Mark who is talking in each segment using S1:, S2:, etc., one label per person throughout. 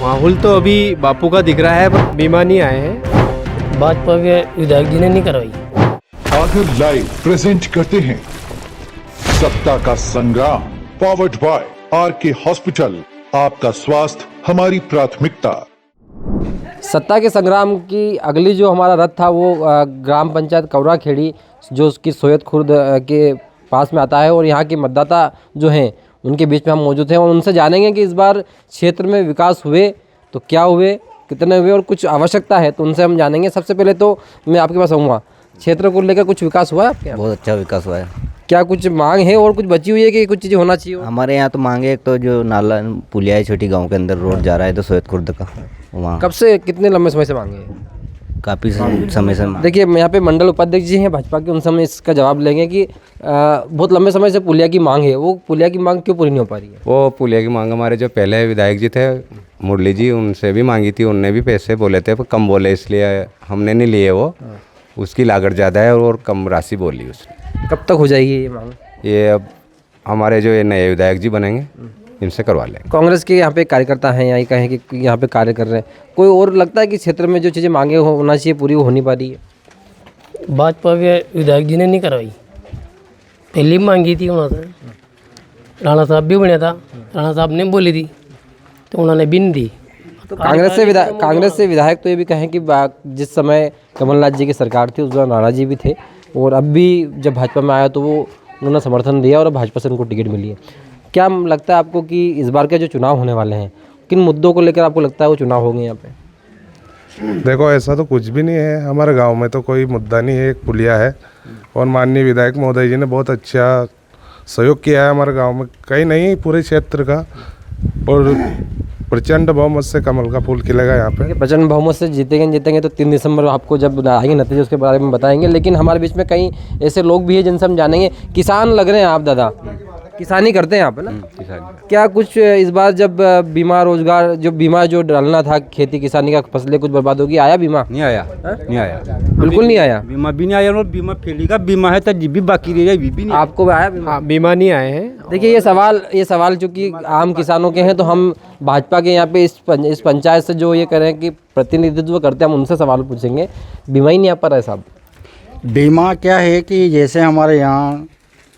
S1: माहौल तो अभी बापू का दिख रहा है पर बीमा नहीं आए हैं।
S2: भाजपा के विधायक जी ने नहीं करवाई।
S3: आगर लाइव प्रेजेंट करते हैं सत्ता का संग्राम, पावर्ड बाय आरके हॉस्पिटल। आपका स्वास्थ्य हमारी प्राथमिकता।
S4: सत्ता के संग्राम की अगली जो हमारा रथ था वो ग्राम पंचायत कौरा खेड़ी जो उसकी सोयत खुर्द के पास में आता है और यहाँ के मतदाता जो हैं उनके बीच में हम मौजूद हैं और उनसे जानेंगे कि इस बार क्षेत्र में विकास हुए तो क्या हुए, कितने हुए और कुछ आवश्यकता है तो उनसे हम जानेंगे। सबसे पहले तो मैं आपके पास आऊँगा, क्षेत्र को लेकर कुछ विकास हुआ है आपके यहाँ?
S5: बहुत अच्छा विकास हुआ है।
S4: क्या कुछ मांग है और कुछ बची हुई है कि कुछ चीज़ें होना चाहिए?
S5: हमारे यहाँ तो मांगे, एक तो जो नाला पुलिया है छोटी गांव के अंदर रोड जा रहा है तो सोयत खुर्द का, वहाँ
S4: कब से कितने लंबे समय से मांगे हैं?
S5: काफ़ी समय से
S4: देखिए यहाँ पे मंडल उपाध्यक्ष जी हैं भाजपा के, उनसे हम इसका जवाब लेंगे कि बहुत लंबे समय से पुलिया की मांग है, वो पुलिया की मांग क्यों पूरी नहीं हो पा रही है?
S6: वो पुलिया की मांग हमारे जो पहले विधायक जी थे मुरली जी, उनसे भी मांगी थी, उनने भी पैसे बोले थे पर कम बोले, इसलिए हमने नहीं लिए। वो उसकी लागत ज़्यादा है और कम राशि बोली उसने।
S4: कब तक हो जाएगी ये मांग?
S6: ये अब हमारे जो ये नए विधायक जी बनेंगे इनसे करवा लेंगे।
S4: कांग्रेस के यहाँ पे कार्यकर्ता हैं या ये कहें कि यहाँ पे कार्य कर रहे हैं, कोई और लगता है कि क्षेत्र में जो चीज़ें मांगे होना चाहिए पूरी वो हो नहीं पा रही है?
S2: भाजपा के विधायक जी ने नहीं करवाई। पहली मांगी थी उन्होंने, राणा साहब भी बना था, राणा साहब ने बोली थी तो उन्होंने भी नहीं दी।
S4: तो कांग्रेस से विधायक तो ये भी कहें कि जिस समय कमलनाथ जी की सरकार थी उस दौरान राणा जी भी थे और अब भी जब भाजपा में आया तो वो उन्होंने समर्थन दिया और अब भाजपा से उनको टिकट मिली है। क्या लगता है आपको कि इस बार के जो चुनाव होने वाले हैं किन मुद्दों को लेकर आपको लगता है वो चुनाव होंगे यहाँ पे?
S7: देखो ऐसा तो कुछ भी नहीं है, हमारे गांव में तो कोई मुद्दा नहीं है, एक पुलिया है और माननीय विधायक महोदय जी ने बहुत अच्छा सहयोग किया है हमारे गांव में, कहीं नहीं पूरे क्षेत्र का, और प्रचंड बहुमत से कमल का फूल खिलेगा यहाँ पे।
S4: प्रचंड बहुमत से जीतेंगे तो 3 दिसंबर आपको जब आएंगे नतीजे उसके बारे में बताएंगे। लेकिन हमारे बीच में कई ऐसे लोग भी हैं जिनसे हम जानेंगे। किसान लग रहे हैं आप दादा, किसानी करते हैं आप, है ना? क्या कुछ इस बार जब बीमा रोजगार जो बीमा जो डालना था खेती किसानी का फसलें कुछ बर्बाद होगी, आया बीमा?
S8: नहीं आया, नहीं आया,
S4: बिल्कुल नहीं आया।
S8: बीमा भी नहीं आया और बीमा फेली का बीमा है तो भी बाकी रह जाए, भी नहीं।
S4: आपको आया बीमा?
S1: बीमा नहीं आए हैं।
S4: देखिए ये सवाल चूँकि आम किसानों के हैं तो हम भाजपा के यहाँ पे इस पंचायत से जो ये करें कि प्रतिनिधित्व करते हैं हम उनसे सवाल पूछेंगे। बीमा ही नहीं आ पा रहा है साहब।
S9: बीमा क्या है कि जैसे हमारे यहाँ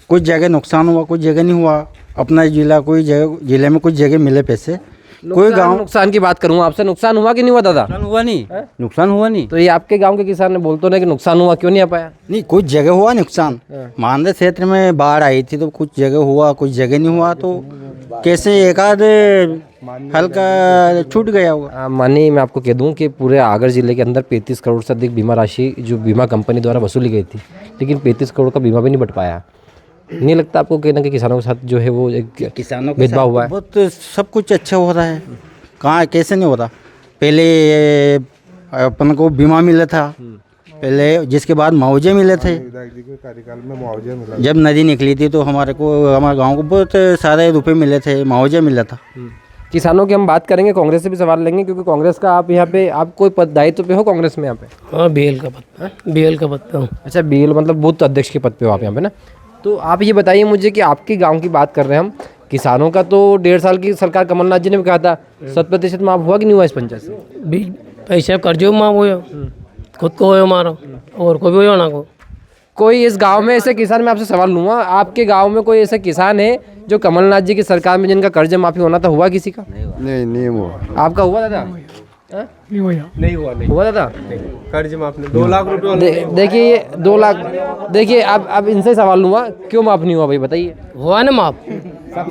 S9: कुछ जगह नुकसान हुआ, कुछ जगह नहीं हुआ। अपना जिला कोई जगह जिले में कुछ जगह मिले पैसे, कोई गांव।
S4: नुकसान की बात करूँगा आपसे, नुकसान हुआ कि नहीं हुआ दादा?
S8: नुकसान हुआ नहीं।
S4: तो ये आपके गांव के किसान ने बोलते नहीं कि नुकसान हुआ, क्यों नहीं आ पाया?
S9: नहीं, कुछ जगह हुआ नुकसान। मानदेय क्षेत्र में बाढ़ आई थी तो कुछ जगह हुआ, कुछ जगह नहीं हुआ, तो कैसे एक आध हल्का छूट गया होगा।
S4: मानिए मैं आपको कह दूं कि पूरे आगर जिले के अंदर 35 करोड़ से अधिक बीमा राशि जो बीमा कंपनी द्वारा वसूली गई थी, लेकिन 35 करोड़ का बीमा भी नहीं बट पाया। नहीं लगता आपको कि ना कि किसानों के साथ जो है वो एक
S9: किसानों के
S4: भेदभाव हुआ है?
S9: बहुत सब कुछ अच्छा हो रहा है, कहाँ कैसे नहीं हो रहा। पहले अपन को बीमा मिला था पहले, जिसके बाद मुआवजे मिले थे।
S7: विधायक जी के कार्यकाल में मुआवजा मिला,
S9: जब नदी निकली थी तो हमारे गांव को बहुत सारे रुपए मिले थे, मुआवजा मिला था।
S4: किसानों की हम बात करेंगे, कांग्रेस से भी सवाल लेंगे क्योंकि कांग्रेस का आप यहाँ पे आप कोई पद दायित्व पे हो कांग्रेस में यहाँ पे?
S2: हाँ, बीएल का पद पे हूँ।
S4: अच्छा, बीएल मतलब बूथ अध्यक्ष के पद पे हो आप यहाँ पे ना? तो आप ये बताइए मुझे कि आपके गांव की बात कर रहे हैं हम, किसानों का तो 1.5 साल की सरकार कमलनाथ जी ने भी कहा था 100% माफ हुआ कि नहीं हुआ इस पंचायत से?
S2: पैसे कर्जो माफ हो, खुद को हो मारो और कोई भी हो ना को।
S4: कोई इस गांव में ऐसे किसान, मैं आपसे सवाल लूँगा, आपके गांव में कोई ऐसे किसान है जो कमलनाथ जी की सरकार में जिनका कर्ज माफी होना था, हुआ किसी का?
S1: नहीं हुआ।
S4: आपका हुआ दादा?
S1: नहीं हुआ दादा। कर्ज माफ नहीं, 2 लाख रुपये।
S4: देखिए 2 लाख, देखिए अब इनसे सवाल लूँगा, क्यों माफ नहीं हुआ भाई बताइए?
S2: हुआ ना माफ,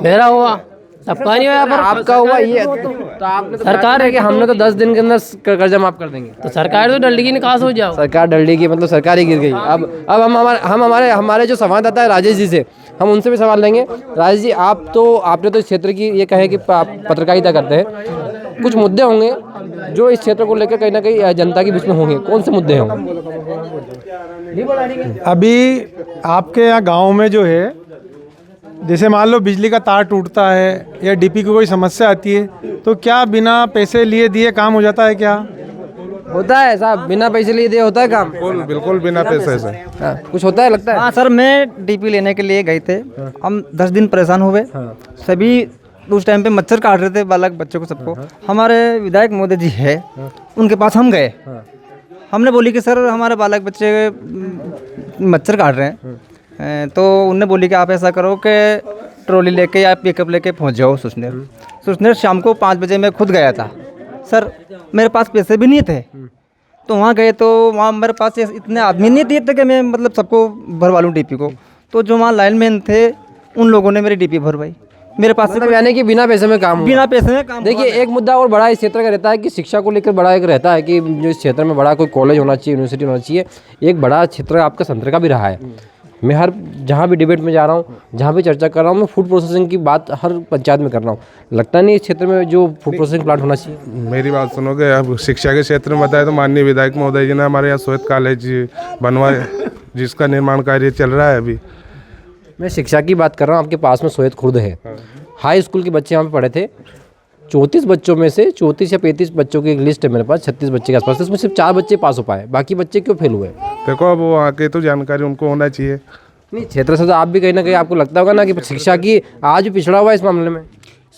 S2: मेरा हुआ, सबका नहीं हुआ। पर
S4: आपका हुआ ये तो आपने सरकार है कि हमने तो 10 दिन के अंदर कर्जा माफ कर देंगे।
S2: तो सरकार तो डल्डी की निकास हो जाओ।
S4: सरकार डल्डी की मतलब सरकार ही गिर गई। अब हम हमारे जो संवाददाता है राजेश जी से हम उनसे भी सवाल लेंगे। राजेश जी, आपने तो इस क्षेत्र की ये कहे कि पत्रकारिता करते हैं, कुछ मुद्दे होंगे जो इस क्षेत्र को लेकर कहीं ना कहीं जनता के बीच में होंगे, कौन से मुद्दे होंगे?
S10: अभी आपके यहाँ गांव में जो है, जैसे मान लो बिजली का तार टूटता है या डीपी की कोई समस्या आती है तो क्या बिना पैसे लिए दिए काम हो जाता है? क्या
S4: होता है साहब, बिना पैसे लिए दिए होता है काम?
S7: बिल्कुल बिना पैसे से।
S4: कुछ होता है लगता है?
S11: हाँ सर, मैं डीपी लेने के लिए गए थे, हम 10 दिन परेशान हुए। सभी उस टाइम पे मच्छर काट रहे थे बालक बच्चों को सबको। हमारे विधायक मोदी जी है, उनके पास हम गए, हमने बोली कि सर हमारे बालक बच्चे मच्छर काट रहे हैं, तो उनने बोली कि आप ऐसा करो कि ट्रॉली लेके या पिकअप लेके पहुंच जाओ सुसनेर। शाम को 5 बजे मैं खुद गया था सर, मेरे पास पैसे भी नहीं थे, तो वहाँ गए तो वहाँ मेरे पास इतने आदमी नहीं थे कि मैं मतलब सबको भरवा लूँ डीपी को। तो जो वहाँ लाइनमैन थे उन लोगों ने मेरी डीपी भरवाई, मेरे पास
S4: मतलब यानी कि बिना पैसे में काम
S11: बिना पैसे में काम।
S4: देखिए एक मुद्दा और बड़ा इस क्षेत्र का रहता है कि शिक्षा को लेकर बड़ा एक रहता है कि जो इस क्षेत्र में बड़ा कोई कॉलेज होना चाहिए, यूनिवर्सिटी होना चाहिए। एक बड़ा क्षेत्र आपका संतरे का भी रहा है। मैं हर जहाँ भी डिबेट में जा रहा हूँ, जहाँ भी चर्चा कर रहा हूँ, मैं फूड प्रोसेसिंग की बात हर पंचायत में कर रहा हूँ। लगता नहीं इस क्षेत्र में जो फूड प्रोसेसिंग प्लांट होना चाहिए?
S7: मेरी बात सुनोगे, अब शिक्षा के क्षेत्र में बताया तो माननीय विधायक महोदय जी ने हमारे यहाँ श्वेत कॉलेज बनवाए, जिसका निर्माण कार्य चल रहा है अभी।
S4: मैं शिक्षा की बात कर रहा हूँ, आपके पास में श्वेत खुर्द है, हाई स्कूल के बच्चे यहाँ पे पढ़े थे। 34 बच्चों में से 34 या 35 बच्चों की एक लिस्ट है मेरे पास, 36 बच्चे के आसपास, इसमें सिर्फ 4 बच्चे पास हो पाए, बाकी बच्चे क्यों फेल हुए?
S7: देखो अब वहाँ की तो जानकारी उनको होना चाहिए।
S4: नहीं, क्षेत्र से तो आप भी कहीं ना कहीं आपको लगता होगा ना कि शिक्षा की आज भी पिछड़ा हुआ है इस मामले में।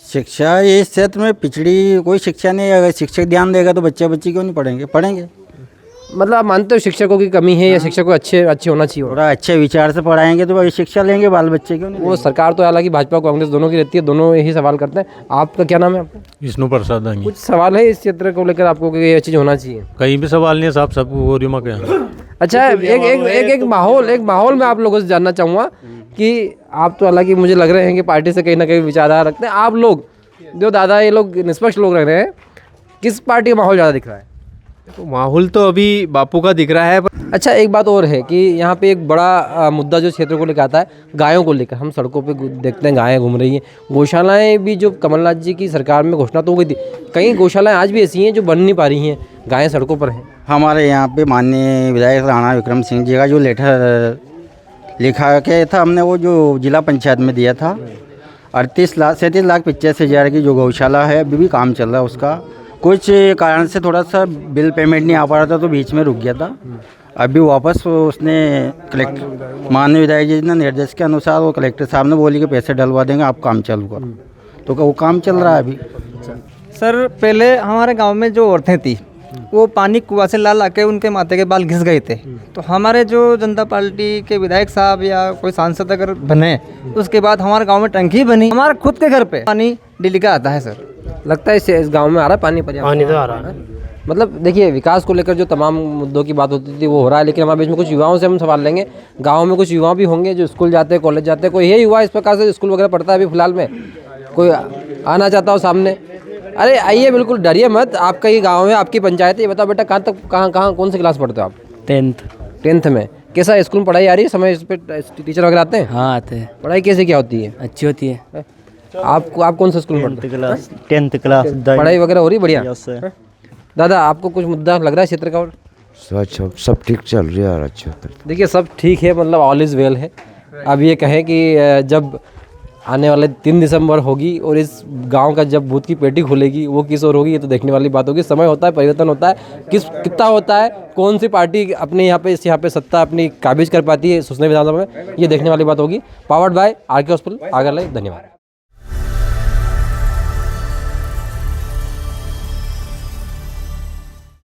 S9: शिक्षा इस क्षेत्र में पिछड़ी कोई शिक्षा नहीं है। अगर शिक्षक ध्यान देगा तो बच्चे क्यों नहीं पढ़ेंगे।
S4: मतलब आप मानते हो शिक्षकों की कमी है या शिक्षक को अच्छे होना चाहिए?
S9: थोड़ा अच्छे विचार से पढ़ाएंगे तो भाई शिक्षा लेंगे बाल बच्चे क्यों नहीं।
S4: वो सरकार तो हालांकि भाजपा कांग्रेस दोनों की रहती है, दोनों यही सवाल करते हैं। आपका क्या नाम है? आपका?
S12: विष्णु प्रसाद।
S4: कुछ सवाल है इस क्षेत्र को लेकर आपको कि ये चीज़ होना चाहिए?
S12: कहीं भी सवाल नहीं है साहब, सब वो रिमा के हैं।
S4: अच्छा, एक माहौल में आप लोगों से जानना चाहूँगा कि आप तो हालांकि मुझे लग रहे हैं कि पार्टी से कहीं ना कहीं विचारधारा रखते हैं। आप लोग जो दादा ये लोग निष्पक्ष लोग रह रहे हैं, किस पार्टी का माहौल ज़्यादा दिख रहा है?
S1: तो माहौल तो अभी बापू का दिख रहा है।
S4: अच्छा, एक बात और है कि यहाँ पे एक बड़ा मुद्दा जो क्षेत्र को लेकर आता है, गायों को लेकर। हम सड़कों पे देखते हैं गायें घूम रही हैं, गौशालाएं भी जो कमलनाथ जी की सरकार में घोषणा तो हो गई थी, कई गौशालाएं आज भी ऐसी हैं जो बन नहीं पा रही हैं, गायें सड़कों पर हैं।
S9: हमारे यहाँ पे माननीय विधायक राणा विक्रम सिंह जी का जो लेटर लिखा के था, हमने वो जो जिला पंचायत में दिया था, 37 लाख 85 हज़ार की जो गौशाला है, अभी भी काम चल रहा है उसका। कुछ कारण से थोड़ा सा बिल पेमेंट नहीं आ पा रहा था तो बीच में रुक गया था। अभी वापस उसने माननीय विधायक जी ने निर्देश के अनुसार वो कलेक्टर साहब ने बोली कि पैसे डलवा देंगे, आप काम चालू करो, तो वो काम चल रहा है अभी।
S11: सर पहले हमारे गांव में जो औरतें थी वो पानी कुआं से ला के उनके माथे के बाल घिस गए थे, तो हमारे जो जनता पार्टी के विधायक साहब या कोई सांसद अगर बने, उसके बाद हमारे गांव में टंकी बनी, हमारे खुद के घर पे पानी डेली का आता है। सर
S4: लगता है इस गांव में आ रहा है पानी?
S2: पानी तो आ रहा है।
S4: मतलब देखिए, विकास को लेकर जो तमाम मुद्दों की बात होती थी वो हो रहा है, लेकिन हमारे बीच में कुछ युवाओं से हम सवाल लेंगे। गांव में कुछ युवा भी होंगे जो स्कूल जाते हैं, कॉलेज जाते हैं। कोई है युवा इस प्रकार से स्कूल वगैरह पढ़ता है अभी फिलहाल में, कोई आना चाहता हो सामने? अरे आइए, बिल्कुल डरिए मत। आपका ये गाँव है, आपकी पंचायत है। ये बताओ बेटा, कहाँ कौन सी क्लास पढ़ते हो आप? 10th में। कैसा स्कूल में पढ़ाई आ रही है? समय इस पर टीचर वगैरह आते हैं?
S11: हाँ आते हैं।
S4: पढ़ाई कैसे क्या होती है?
S11: अच्छी होती है।
S4: आप कौन सा स्कूल में पढ़ते हैं?
S11: 10th class.
S4: पढ़ाई वगैरह हो रही बढ़िया? दादा, आपको कुछ मुद्दा लग रहा है क्षेत्र का? और
S6: सब ठीक चल रही है यार, अच्छा।
S4: देखिए, सब ठीक है, मतलब ऑल इज़ वेल है। अब ये कहें कि जब आने वाले 3 दिसंबर होगी और इस गांव का जब बूथ की पेटी खुलेगी, वो किस ओर होगी, ये तो देखने वाली बात होगी। समय होता है, परिवर्तन होता है, कितना होता है, कौन सी पार्टी अपने यहाँ पे सत्ता अपनी काबिज कर पाती है सुसनेर विधानसभा में, ये देखने वाली बात होगी। पावर्ड बाय आर के हॉस्पिटल, आगरलाई। धन्यवाद।